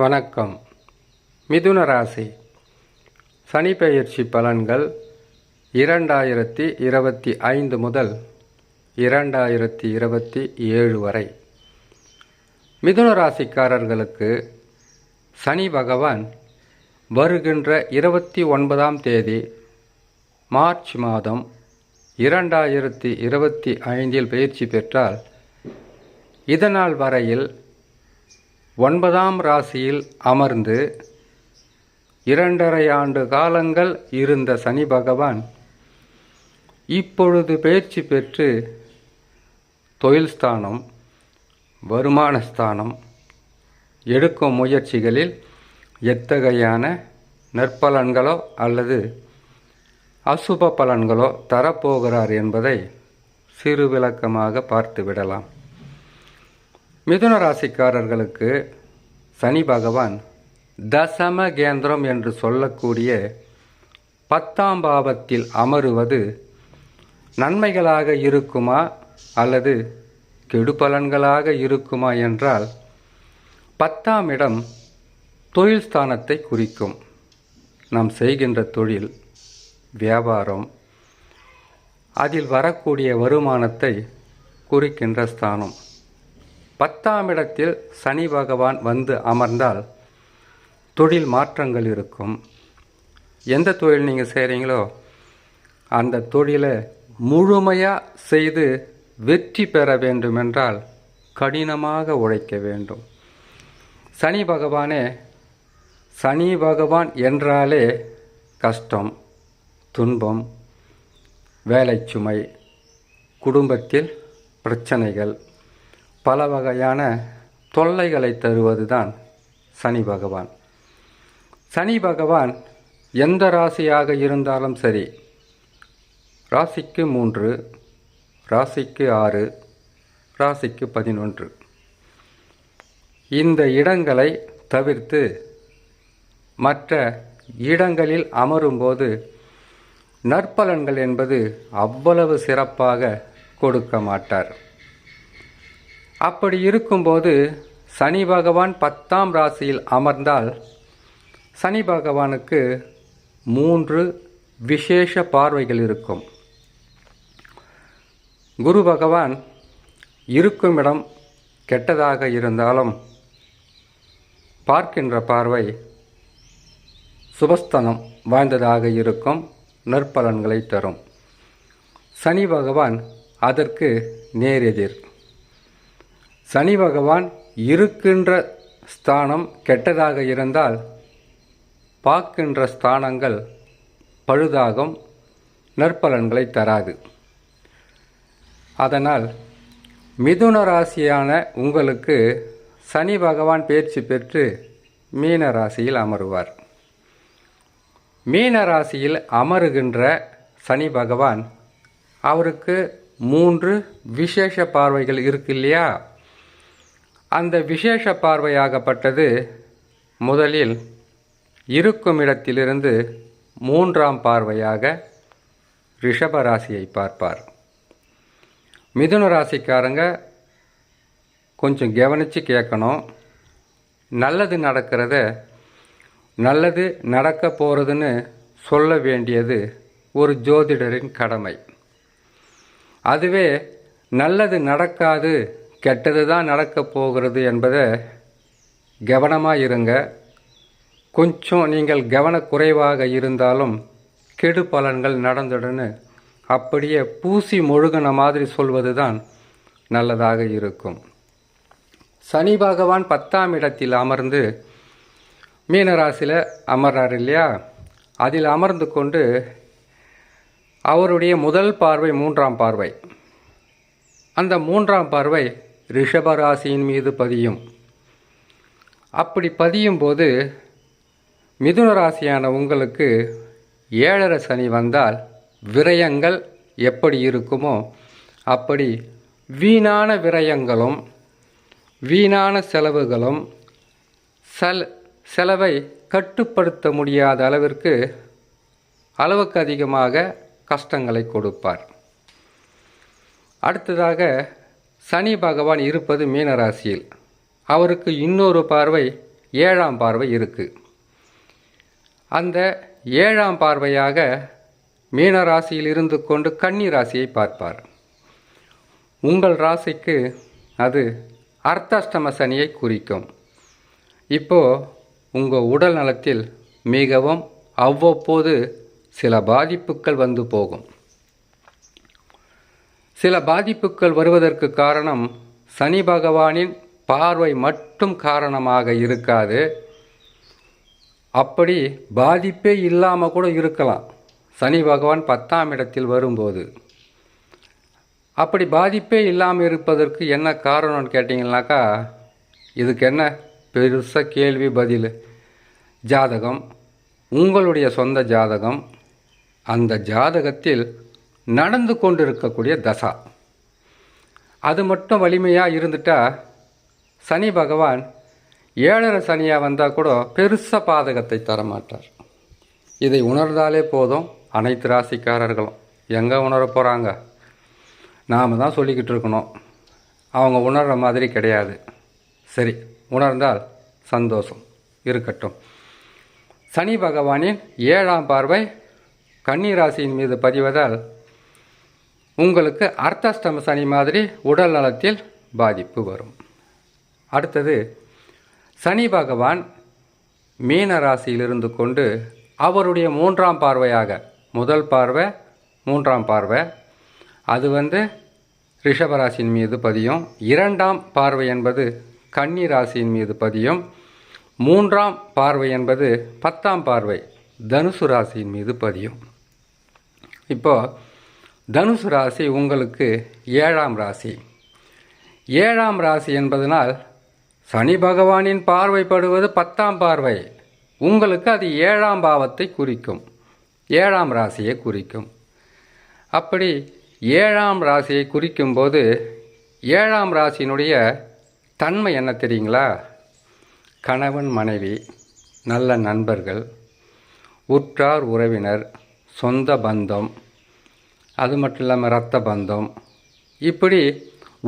வணக்கம். மிதுன ராசி சனி பெயர்ச்சி பலன்கள் 2025 முதல் 2027 வரை. மிதுன ராசிக்காரர்களுக்கு சனி பகவான் வருகின்ற 29ஆம் தேதி மார்ச் மாதம் 2025 பயிற்சி பெற்றால் இதனால் வரையில் 9ஆம் ராசியில் அமர்ந்து 2½ ஆண்டு காலங்கள் இருந்த சனி பகவான் இப்பொழுது பயிற்சி பெற்று தொழில் ஸ்தானம், வருமான ஸ்தானம், எடுக்கும் முயற்சிகளில் எத்தகையான நற்பலன்களோ அல்லது அசுப பலன்களோ தரப்போகிறார் என்பதை சிறு விளக்கமாக பார்த்துவிடலாம். மிதுன ராசிக்காரர்களுக்கு சனி பகவான் தசம கேந்திரம் என்று சொல்லக்கூடிய 10ஆம் பாவத்தில் அமருவது நன்மைகளாக இருக்குமா அல்லது கெடுபலன்களாக இருக்குமா என்றால் 10ஆம் இடம் தொழில் ஸ்தானத்தை குறிக்கும். நாம் செய்கின்ற தொழில், வியாபாரம், அதில் வரக்கூடிய வருமானத்தை குறிக்கின்ற ஸ்தானம். 10ஆம் இடத்தில் சனி பகவான் வந்து அமர்ந்தால் தொழில் மாற்றங்கள் இருக்கும். எந்த தொழில் நீங்கள் செய்கிறீங்களோ அந்த தொழிலை முழுமையாக செய்து வெற்றி பெற வேண்டுமென்றால் கடினமாக உழைக்க வேண்டும். சனி பகவான் என்றாலே கஷ்டம், துன்பம், வேலை சுமை, குடும்பத்தில் பிரச்சனைகள், பல வகையான தொல்லைகளை தருவதுதான் சனி பகவான். சனி பகவான் எந்த ராசியாக இருந்தாலும் சரி, ராசிக்கு 3, ராசிக்கு 6, ராசிக்கு 11, இந்த இடங்களை தவிர்த்து மற்ற இடங்களில் அமரும்போது நற்பலன்கள் என்பது அவ்வளவு சிறப்பாக கொடுக்க மாட்டார். அப்படி இருக்கும்போது சனி பகவான் 10ஆம் ராசியில் அமர்ந்தால் சனி பகவானுக்கு 3 விசேஷ பார்வைகள் இருக்கும். குரு பகவான் இருக்கும் இடம் கெட்டதாக இருந்தாலும் பார்க்கின்ற பார்வை சுபஸ்தனம் வாய்ந்ததாக இருக்கும், நற்பலன்களை தரும். சனி பகவான் அதற்கு நேரெதிர். சனி பகவான் இருக்கின்ற ஸ்தானம் கெட்டதாக இருந்தால் பார்க்கின்ற ஸ்தானங்கள் பழுதாகும், நற்பலன்களை தராது. அதனால் மிதுன ராசியான உங்களுக்கு சனி பகவான் பயிற்சி பெற்று மீன ராசியில் அமருவார். மீன ராசியில் அமருகின்ற சனி பகவான் அவருக்கு 3 விசேஷ பார்வைகள் இருக்கு இல்லையா? அந்த விசேஷ பார்வையாகப்பட்டது முதலில் இருக்கும் இடத்திலிருந்து 3ஆம் பார்வையாக ரிஷப ராசியை பார்ப்பார். மிதுன ராசிக்காரங்க கொஞ்சம் கவனித்து கேட்கணும். நல்லது நடக்கிறத நல்லது நடக்க போகிறதுன்னு சொல்ல வேண்டியது ஒரு ஜோதிடரின் கடமை. அதுவே நல்லது நடக்காது, கெட்டது தான் நடக்கப் போகிறது என்பதை கவனமாக இருங்க. கொஞ்சம் நீங்கள் கவனக்குறைவாக இருந்தாலும் கெடு பலன்கள் நடந்துடன்னு அப்படியே பூசி மொழுகின மாதிரி சொல்வது தான் நல்லதாக இருக்கும். சனி பகவான் 10ஆம் இடத்தில் அமர்ந்து மீனராசியில் அமர்றார் இல்லையா? அதில் அமர்ந்து கொண்டு அவருடைய முதல் பார்வை 3ஆம் பார்வை. அந்த 3ஆம் பார்வை ரிஷபராசியின் மீது பதியும். அப்படி பதியும் போது மிதுன ராசியான உங்களுக்கு 7.5 சனி வந்தால் விரயங்கள் எப்படி இருக்குமோ அப்படி வீணான விரயங்களும் வீணான செலவுகளும் செலவை கட்டுப்படுத்த முடியாத அளவுக்கு அதிகமாக கஷ்டங்களை கொடுப்பார். அடுத்ததாக சனி பகவான் இருப்பது மீனராசியில். அவருக்கு இன்னொரு பார்வை ஏழாம் பார்வை இருக்குது. அந்த ஏழாம் பார்வையாக மீன ராசியில் இருந்து கொண்டு கன்னி ராசியை பார்ப்பார். உங்கள் ராசிக்கு அது அர்த்தாஷ்டம சனியை குறிக்கும். இப்போது உங்கள் உடல் நலத்தில் மிகவும் அவ்வப்போது சில பாதிப்புகள் வந்து போகும். சில பாதிப்புகள் வருவதற்கு காரணம் சனி பகவானின் பார்வை மட்டும் காரணமாக இருக்காது. அப்படி பாதிப்பே இல்லாமல் கூட இருக்கலாம் சனி பகவான் 10ஆம் இடத்தில் வரும்போது. அப்படி பாதிப்பே இல்லாமல் இருப்பதற்கு என்ன காரணம்னு கேட்டிங்கனாக்கா, இதுக்கு என்ன பெருசாக கேள்வி பதில். ஜாதகம், உங்களுடைய சொந்த ஜாதகம், அந்த ஜாதகத்தில் நடந்து கொண்டிருக்கக்கூடிய தசா, அது மட்டும் வலிமையாக இருந்துட்டால் சனி பகவான் 7.5 சனியாக வந்தால் கூட பெருசாக பாதகத்தை தரமாட்டார். இதை உணர்ந்தாலே போதும். அனைத்து ராசிக்காரர்களும் எங்கே உணர போகிறாங்க, நாம் தான் சொல்லிக்கிட்டு இருக்கணும். அவங்க உணர்கிற மாதிரி கிடையாது. சரி, உணர்ந்தால் சந்தோஷம் இருக்கட்டும். சனி பகவானின் 7ஆம் பார்வை கன்னி ராசியின் மீது பதிவதால் உங்களுக்கு அர்த்தாஷ்டம சனி மாதிரி உடல் நலத்தில் பாதிப்பு வரும். அடுத்தது, சனி பகவான் மீன ராசியிலிருந்து கொண்டு அவருடைய 3ஆம் பார்வையாக, முதல் பார்வை 3ஆம் பார்வை, அது ரிஷபராசியின் மீது பதியும். 2ஆம் பார்வை என்பது கன்னி ராசியின் மீது பதியும். 3ஆம் பார்வை என்பது 10ஆம் பார்வை தனுசு ராசியின் மீது பதியும். இப்போ தனுசு ராசி உங்களுக்கு 7ஆம் ராசி. 7ஆம் ராசி என்பதனால் சனி பகவானின் பார்வைப்படுவது 10ஆம் பார்வை. உங்களுக்கு அது 7ஆம் பாவத்தை குறிக்கும், 7ஆம் ராசியை குறிக்கும். அப்படி 7ஆம் ராசியை குறிக்கும்போது 7ஆம் ராசியினுடைய தன்மை என்ன தெரியுங்களா? கணவன் மனைவி, நல்ல நண்பர்கள், உற்றார் உறவினர், சொந்த பந்தம், அது மட்டும் இல்லாமல் இரத்த பந்தம், இப்படி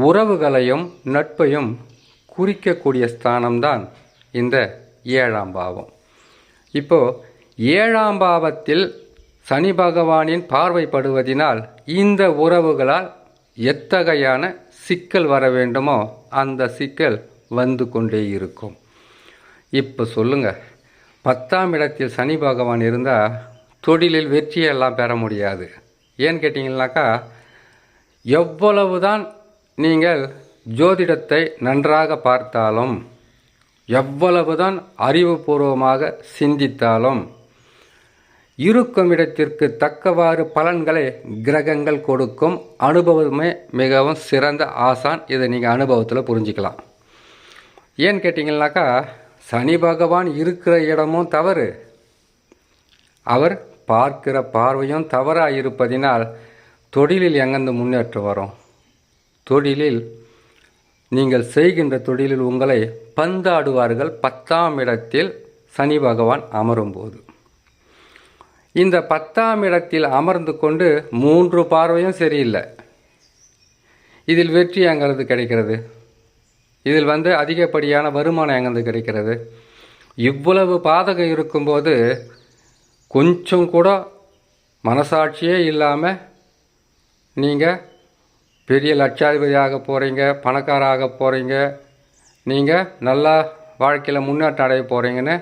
உறவுகளையும் நட்பையும் குறிக்கக்கூடிய ஸ்தானம்தான் இந்த 7ஆம் பாவம். இப்போது 7ஆம் பாவத்தில் சனி பகவானின் பார்வைப்படுவதினால் இந்த உறவுகளால் எத்தகையான சிக்கல் வர வேண்டுமோ அந்த சிக்கல் வந்து கொண்டே இருக்கும். இப்போ சொல்லுங்கள், 10ஆம் இடத்தில் சனி பகவான் இருந்தால் தொழிலில் வெற்றியெல்லாம் பெற முடியாது. ஏன்னு கேட்டிங்கனாக்கா, எவ்வளவுதான் நீங்கள் ஜோதிடத்தை நன்றாக பார்த்தாலும், எவ்வளவுதான் அறிவுபூர்வமாக சிந்தித்தாலும், இருக்கும் இடத்திற்கு தக்கவாறு பலன்களை கிரகங்கள் கொடுக்கும். அனுபவமே மிகவும் சிறந்த ஆசான். இதை நீங்கள் அனுபவத்தில் புரிஞ்சிக்கலாம். ஏன்னு கேட்டிங்கனாக்கா, சனி பகவான் இருக்கிற இடமும் தவறு, அவர் பார்க்கிற பார்வையும் தவறாக இருப்பதினால் தொழிலில் எங்கேருந்து முன்னேற்றம் வரும்? தொழிலில் நீங்கள் செய்கின்ற தொழிலில் உங்களை பந்தாடுவார்கள் 10ஆம் இடத்தில் சனி பகவான் அமரும்போது. இந்த 10ஆம் இடத்தில் அமர்ந்து கொண்டு 3 பார்வையும் சரியில்லை. இதில் வெற்றி எங்கிறது கிடைக்கிறது? இதில் அதிகப்படியான வருமானம் எங்கேருந்து கிடைக்கிறது? இவ்வளவு பாதகம் இருக்கும்போது கொஞ்சம் கூட மனசாட்சியே இல்லாமல் நீங்கள் பெரிய லட்சாதிபதியாக போகிறீங்க, பணக்காராக போகிறீங்க, நீங்கள் நல்லா வாழ்க்கையில் முன்னேற்றம் அடைய போகிறீங்கன்னு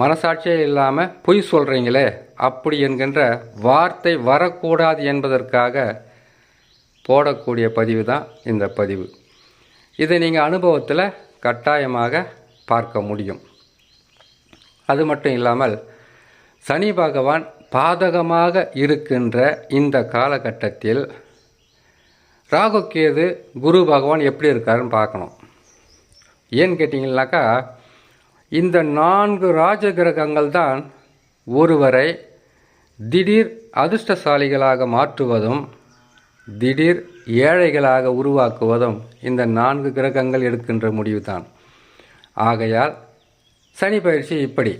மனசாட்சியே இல்லாமல் பொய் சொல்கிறீங்களே, அப்படி என்கின்ற வார்த்தை வரக்கூடாது என்பதற்காக போடக்கூடிய பதிவு தான் இந்த பதிவு. இதை நீங்கள் அனுபவத்தில் கட்டாயமாக பார்க்க முடியும். அது மட்டும் இல்லாமல் சனி பகவான் பாதகமாக இருக்கின்ற இந்த காலகட்டத்தில் ராகு கேது குரு பகவான் எப்படி இருக்காருன்னு பார்க்கணும். ஏன்னு கேட்டிங்கனாக்கா, இந்த 4 ராஜ கிரகங்கள் தான் ஒருவரை திடீர் அதிர்ஷ்டசாலிகளாக மாற்றுவதும் திடீர் ஏழைகளாக உருவாக்குவதும் இந்த 4 கிரகங்கள் எடுக்கின்ற முடிவு தான். ஆகையால் சனி பயிற்சி இப்படி.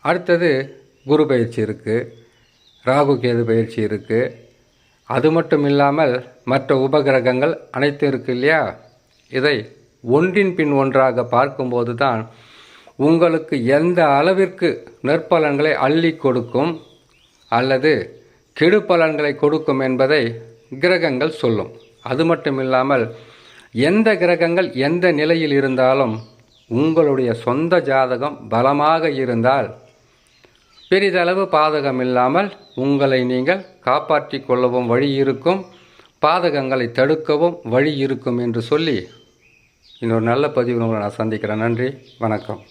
அடுத்தது குரு பயிற்சி இருக்குது, ராகு கேது பயிற்சி இருக்குது. அது மட்டும் இல்லாமல் மற்ற உபகிரகங்கள் அனைத்தும் இருக்குது இல்லையா? இதை ஒன்றின் பின் ஒன்றாக பார்க்கும்போது தான் உங்களுக்கு எந்த அளவிற்கு நற்பலன்களை அள்ளி கொடுக்கும் அல்லது கெடு பலன்களை கொடுக்கும் என்பதை கிரகங்கள் சொல்லும். அது மட்டும் இல்லாமல் எந்த கிரகங்கள் எந்த நிலையில் இருந்தாலும் உங்களுடைய சொந்த ஜாதகம் பலமாக இருந்தால் பெரிதளவு பாதகம் இல்லாமல் உங்களை நீங்கள் காப்பாற்றி கொள்ளவும் வழி இருக்கும், பாதகங்களை தடுக்கவும் வழி இருக்கும் என்று சொல்லி இன்னொரு நல்ல பதிவு உங்களை நான் சந்திக்கிறேன். நன்றி, வணக்கம்.